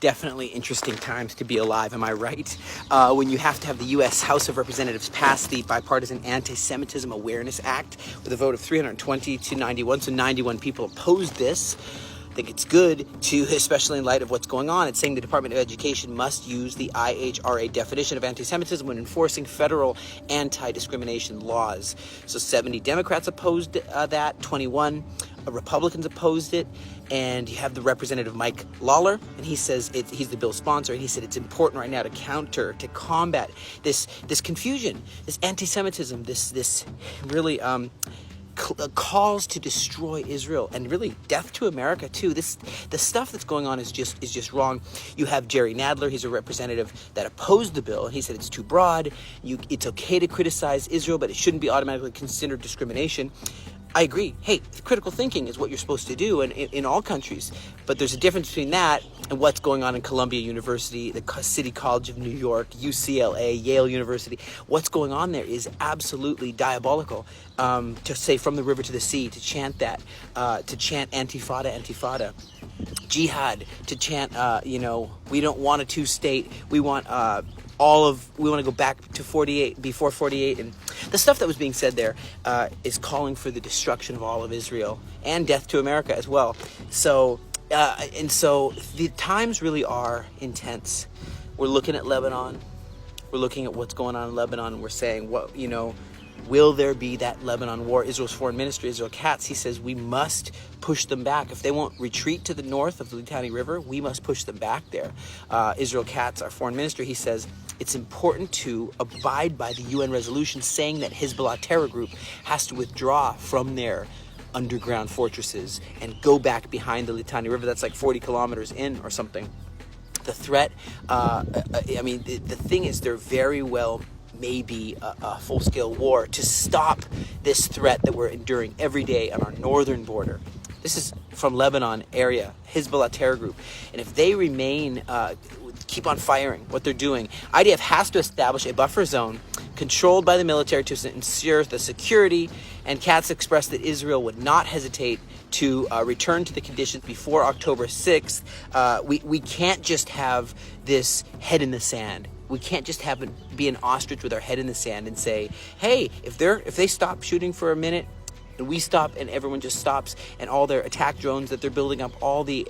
definitely interesting times to be alive, am I right? When you have to have the U.S. House of Representatives pass the Bipartisan Anti-Semitism Awareness Act with a vote of 320 to 91, so 91 people opposed this. I think it's good to, especially in light of what's going on. It's saying the Department of Education must use the IHRA definition of anti-Semitism when enforcing federal anti-discrimination laws. So 70 Democrats opposed that, 21 Republicans opposed it, and you have the Representative Mike Lawler, and he says he's the bill's sponsor, and he said it's important right now to combat this confusion, this anti-Semitism, this really calls to destroy Israel, and really death to America too. The stuff that's going on is just wrong. You have Jerry Nadler, he's a representative that opposed the bill, and he said it's too broad. It's okay to criticize Israel, but it shouldn't be automatically considered discrimination. I agree. Hey, critical thinking is what you're supposed to do in all countries. But there's a difference between that and what's going on in Columbia University, the City College of New York, UCLA, Yale University. What's going on there is absolutely diabolical. To say from the river to the sea, to chant that, to chant Antifada, Antifada. Jihad, to chant, we don't want a two-state, we want we want to go back to 48, before 48, and the stuff that was being said there is calling for the destruction of all of Israel and death to America as well. So the times really are intense. We're looking at Lebanon, we're looking at what's going on in Lebanon, and we're saying, will there be that Lebanon war? Israel's foreign minister, Israel Katz, he says we must push them back. If they won't retreat to the north of the Litani River, we must push them back there. Israel Katz, our foreign minister, he says it's important to abide by the UN resolution saying that Hezbollah terror group has to withdraw from their underground fortresses and go back behind the Litani River. That's like 40 kilometers in or something. The threat, the thing is, there very well may be a full-scale war to stop this threat that we're enduring every day on our northern border. This is from Lebanon area, Hezbollah terror group. And if they remain, keep on firing what they're doing, IDF has to establish a buffer zone controlled by the military to ensure the security. And Katz expressed that Israel would not hesitate to return to the conditions before October 6th. We can't just have this head in the sand. We can't just be an ostrich with our head in the sand and say, hey, if they stop shooting for a minute and we stop and everyone just stops, and all their attack drones that they're building up, all the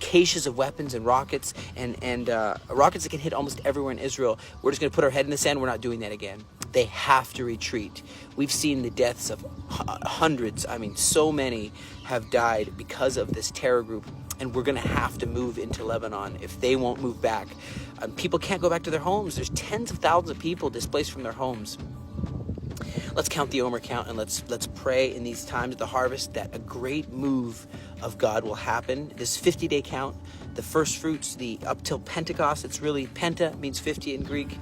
caches of weapons and rockets and rockets that can hit almost everywhere in Israel, we're just going to put our head in the sand. We're not doing that again. They have to retreat. We've seen the deaths of hundreds. So many have died because of this terror group, and we're going to have to move into Lebanon if they won't move back. People can't go back to their homes. There's tens of thousands of people displaced from their homes. Let's count the Omer count, and let's pray in these times of the harvest that a great move of God will happen. This 50-day count, the first fruits, up till Pentecost, it's really Penta means 50 in Greek.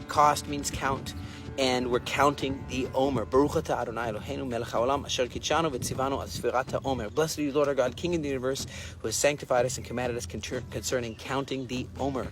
Cost means count. And we're counting the Omer. Baruch atah Adonai Eloheinu melech haolam asher kitshanu v'tzivanu al sfirat ha'omer. Blessed are you, Lord our God, King of the universe, who has sanctified us and commanded us concerning counting the Omer.